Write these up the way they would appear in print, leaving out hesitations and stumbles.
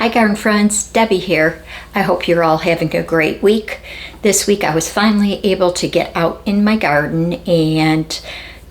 Hi garden friends, Debbie here. I hope you're all having a great week. This week I was finally able to get out in my garden and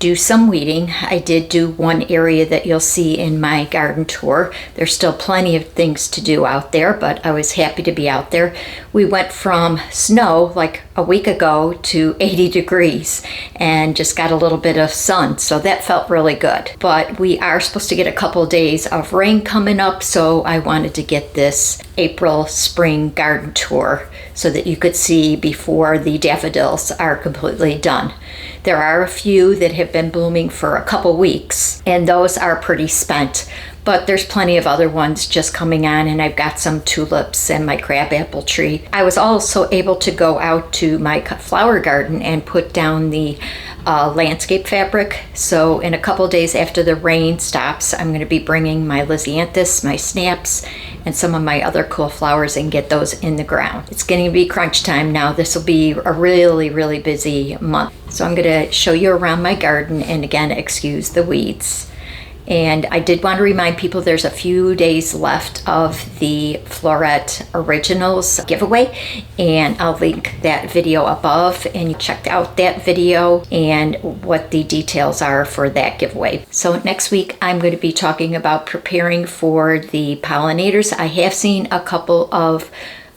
do some weeding. I did do one area that you'll see in my garden tour. There's still plenty of things to do out there, but I was happy to be out there. We went from snow like a week ago to 80 degrees and just got a little bit of sun, so that felt really good. But we are supposed to get a couple of days of rain coming up, so I wanted to get this April spring garden tour so that you could see before the daffodils are completely done. There are a few that have been blooming for a couple weeks, and those are pretty spent. But there's plenty of other ones just coming on, and I've got some tulips and my crabapple tree. I was also able to go out to my flower garden and put down the landscape fabric. So in a couple days after the rain stops, I'm going to be bringing my lisianthus, my snaps, and some of my other cool flowers and get those in the ground. It's getting to be crunch time now. This will be a really busy month. So I'm going to show you around my garden, and again, excuse the weeds. And I did want to remind people there's a few days left of the Floret Originals giveaway, and I'll link that video above, and you check out that video and what the details are for that giveaway. So next week I'm going to be talking about preparing for the pollinators. I have seen a couple of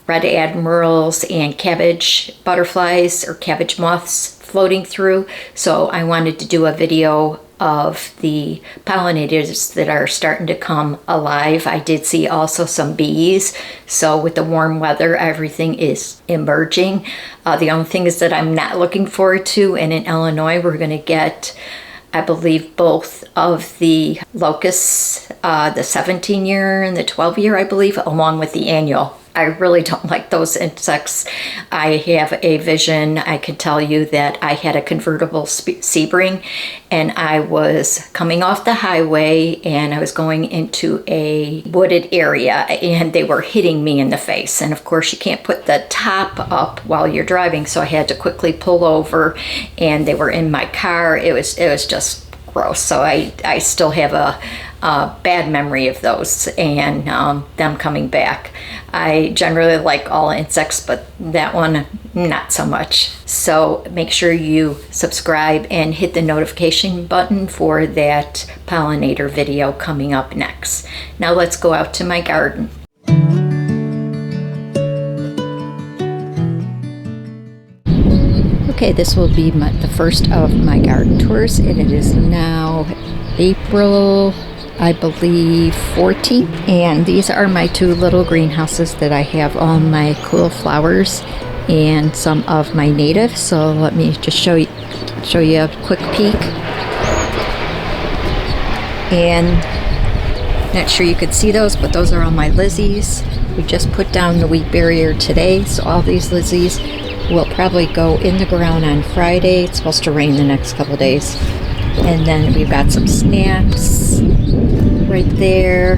red admirals and cabbage butterflies or cabbage moths floating through, so I wanted to do a video of the pollinators that are starting to come alive. I did see also some bees, so with the warm weather everything is emerging. The only thing is that I'm not looking forward to, and in Illinois we're going to get, I believe, both of the locusts, the 17-year and the 12-year, I believe, along with the annual. I really don't like those insects. I have a vision. I can tell you that I had a convertible Sebring, and I was coming off the highway and I was going into a wooded area, and they were hitting me in the face. And of course you can't put the top up while you're driving, so I had to quickly pull over, and they were in my car. It was just gross. So I still have a bad memory of those and them coming back. I generally like all insects, but that one not so much. So make sure you subscribe and hit the notification button for that pollinator video coming up next. Now let's go out to my garden. Okay, this will be the first of my garden tours, and it is now April, I believe, 14th, and these are my two little greenhouses that I have all my cool flowers and some of my natives. So let me just show you a quick peek. And not sure you could see those, but those are all my lizzies. We just put down the wheat barrier today, so all these lizzies will probably go in the ground on Friday. It's supposed to rain the next couple days. And then we've got some snaps right there.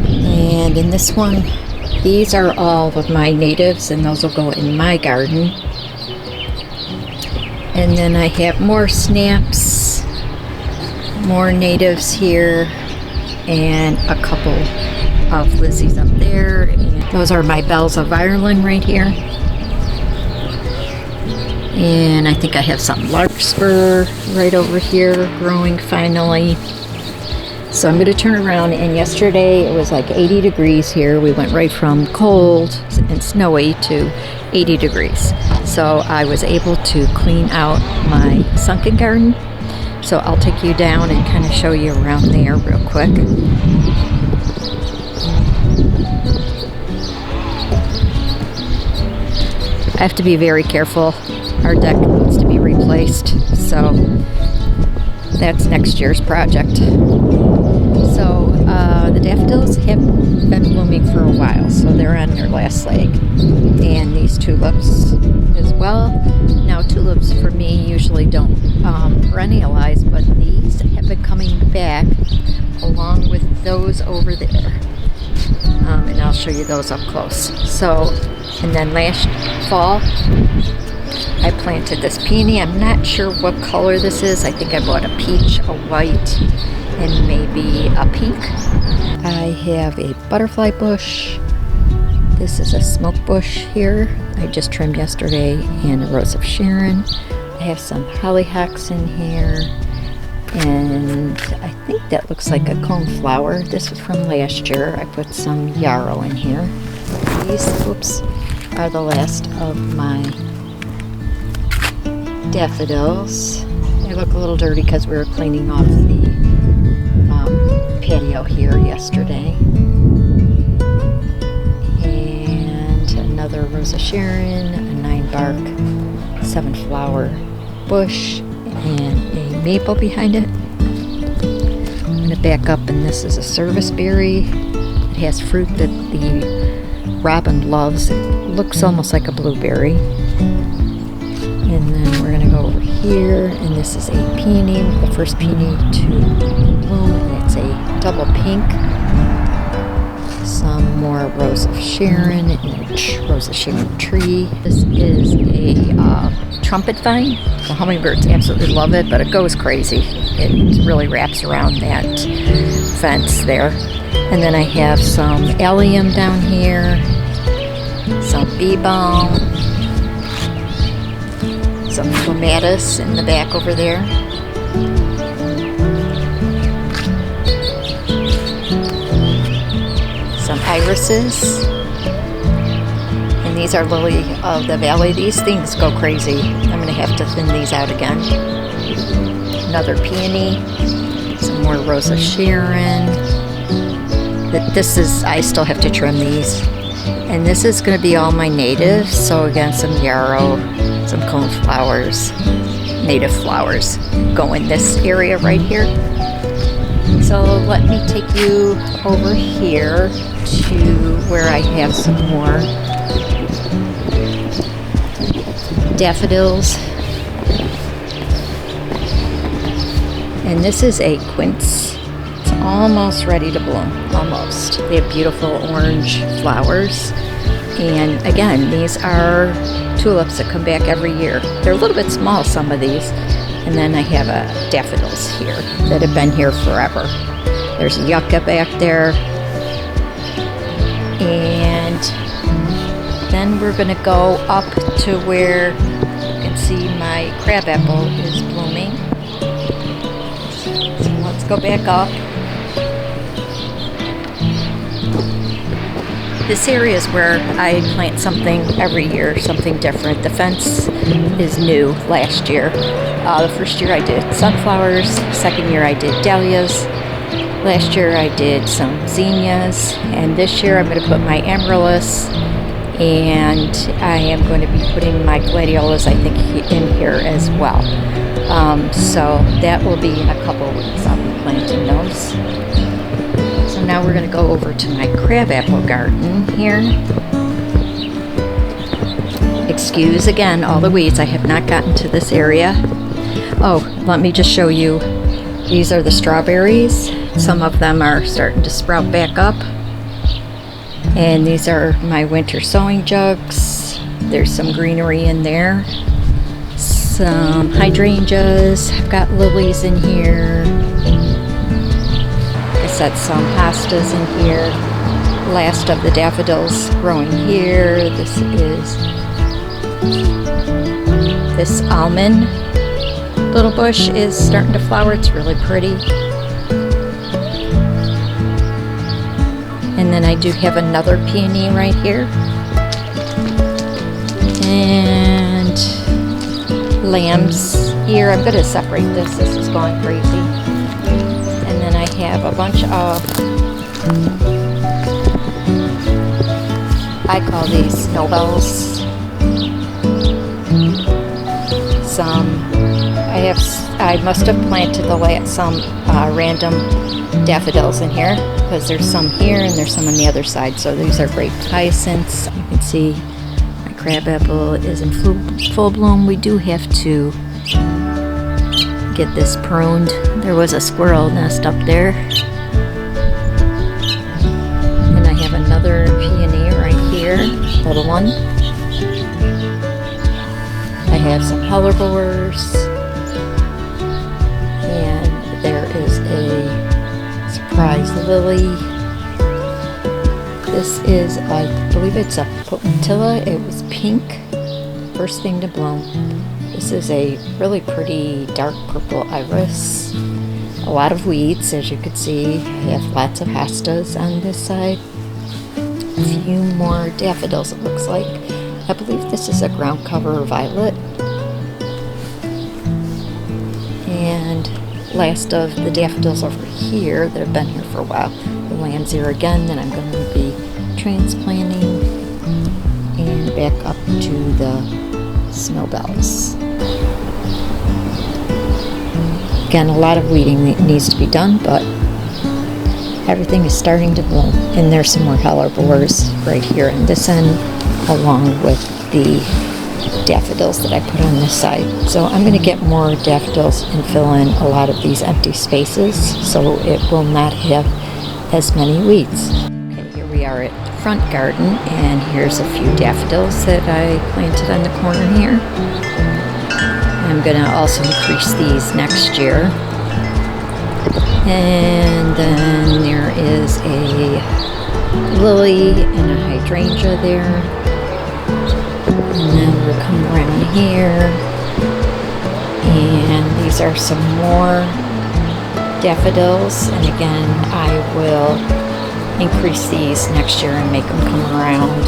And in this one, these are all of my natives, and those will go in my garden. And then I have more snaps, more natives here, and a couple of lizzies up there. And those are my bells of Ireland right here. And I think I have some larkspur right over here growing finally. So I'm going to turn around, and yesterday it was like 80 degrees here. We went right from cold and snowy to 80 degrees. So I was able to clean out my sunken garden. So I'll take you down and kind of show you around there real quick. I have to be very careful. Our deck needs to be replaced, so that's next year's project. So the daffodils have been blooming for a while, so they're on their last leg. And these tulips as well. Now tulips for me usually don't perennialize, but these have been coming back along with those over there. And I'll show you those up close. So, and then last fall I planted this peony. I'm not sure what color this is. I think I bought a peach, a white, and maybe a pink. I have a butterfly bush. This is a smoke bush here I just trimmed yesterday, and a rose of Sharon. I have some hollyhocks in here, and I think that looks like a coneflower. This was from last year. I put some yarrow in here. These, oops, are the last of my daffodils. They look a little dirty because we were cleaning off the patio here yesterday. And another rose of Sharon, a 9-bark, 7-flower bush, and a maple behind it. I'm going to back up, and this is a serviceberry. It has fruit that the robin loves. It looks almost like a blueberry. And then we're going to go over here, and this is a peony, the first peony to bloom, and it's a double pink. Some more rose of Sharon and a rose of Sharon tree. This is a trumpet vine. The hummingbirds absolutely love it, but it goes crazy. It really wraps around that fence there. And then I have some allium down here, some bee balm, some clematis in the back over there. Some irises. And these are lily of the valley. These things go crazy. I'm going to have to thin these out again. Another peony. Some more rose of Sharon. This is, I still have to trim these. And this is going to be all my natives. So again, some yarrow, some coneflowers, native flowers go in this area right here. So let me take you over here to where I have some more daffodils. And this is a quince. It's almost ready to bloom, almost. They have beautiful orange flowers. And again, these are tulips that come back every year. They're a little bit small, some of these. And then I have daffodils here that have been here forever. There's yucca back there. And then we're going to go up to where you can see my crabapple is blooming. So let's go back up. This area is where I plant something every year, something different. The fence is new last year. The first year I did sunflowers, second year I did dahlias, last year I did some zinnias, and this year I'm going to put my amaryllis, and I am going to be putting my gladiolas, I think, in here as well. So that will be in a couple of weeks. I'll be planting those. So now we're going to go over to my crabapple garden here. Excuse again all the weeds. I have not gotten to this area. Oh, let me just show you. These are the strawberries. Some of them are starting to sprout back up. And these are my winter sowing jugs. There's some greenery in there. Some hydrangeas. I've got lilies in here. I said some hostas in here. Last of the daffodils growing here. This almond little bush is starting to flower. It's really pretty. And then I do have another peony right here. And lambs here. I'm going to separate this. This is going crazy. And then I have a bunch of, I call these snowbells. I must have planted some random daffodils in here, because there's some here and there's some on the other side. So these are great hyacinths. You can see my crabapple is in full bloom. We do have to get this pruned. There was a squirrel nest up there. And I have another peony right here, little one. I have some hellebores, and there is a prize lily. This is, I believe it's a potentilla. It was pink, first thing to bloom. This is a really pretty dark purple iris. A lot of weeds, as you can see. I have lots of hostas on this side. A few more daffodils, it looks like. I believe this is a ground cover violet. And last of the daffodils over here that have been here for a while. The Landsir again that I'm going to be transplanting, and back up to the snowbells. Again, a lot of weeding needs to be done, but everything is starting to bloom. And there's some more hellebores right here on this end, along with the daffodils that I put on this side. So I'm going to get more daffodils and fill in a lot of these empty spaces so it will not have as many weeds. Okay, here we are at the front garden, and here's a few daffodils that I planted on the corner here. I'm going to also increase these next year. And then there is a lily and a hydrangea there. And then we'll come around here. And these are some more daffodils. And again, I will increase these next year and make them come around.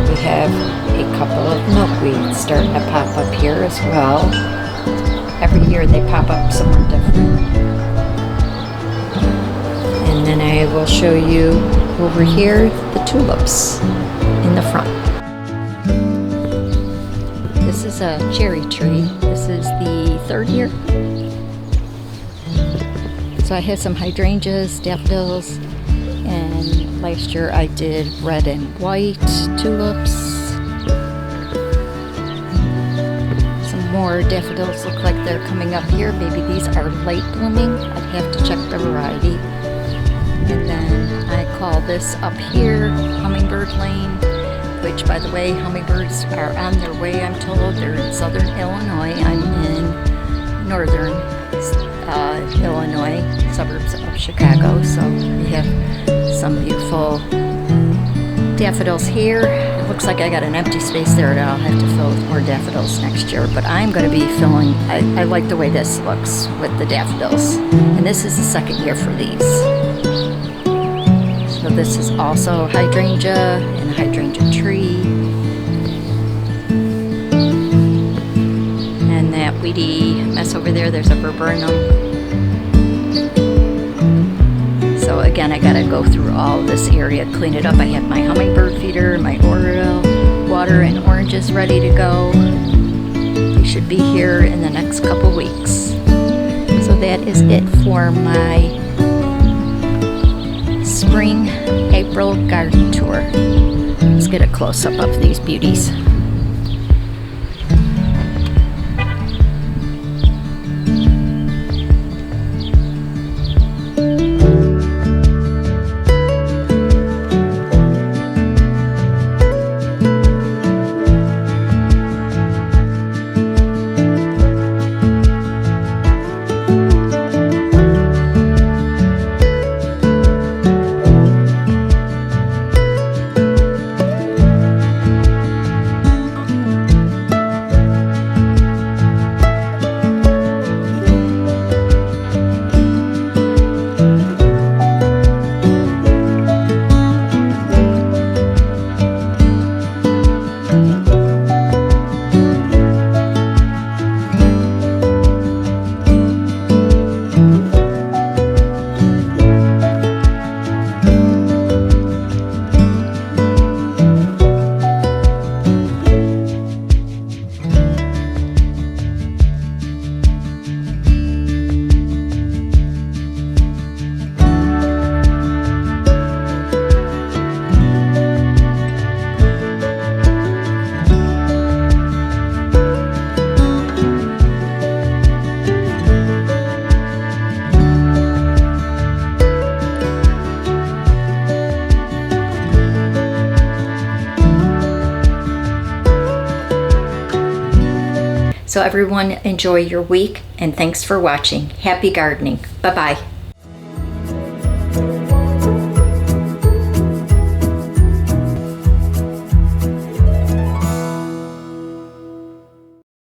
We have a couple of milkweeds starting to pop up here as well. Every year they pop up somewhere different. And then I will show you over here the tulips in the front. This is a cherry tree. This is the third year. So I had some hydrangeas, daffodils, and last year I did red and white tulips. More daffodils look like they're coming up here. Maybe these are late blooming. I'd have to check the variety. And then I call this up here Hummingbird Lane, which, by the way, hummingbirds are on their way, I'm told. They're in southern Illinois. I'm in northern Illinois, suburbs of Chicago. So we have some beautiful daffodils here. It looks like I got an empty space there that I'll have to fill with more daffodils next year, but I'm going to be filling, I like the way this looks with the daffodils. And this is the second year for these. So this is also hydrangea and a hydrangea tree. And that weedy mess over there, there's a viburnum. So again, I gotta go through all this area, clean it up. I have my hummingbird feeder, my Oreo water and oranges ready to go. They should be here in the next couple weeks. So that is it for my spring April garden tour. Let's get a close-up of these beauties. So everyone, enjoy your week, and thanks for watching. Happy gardening. Bye-bye.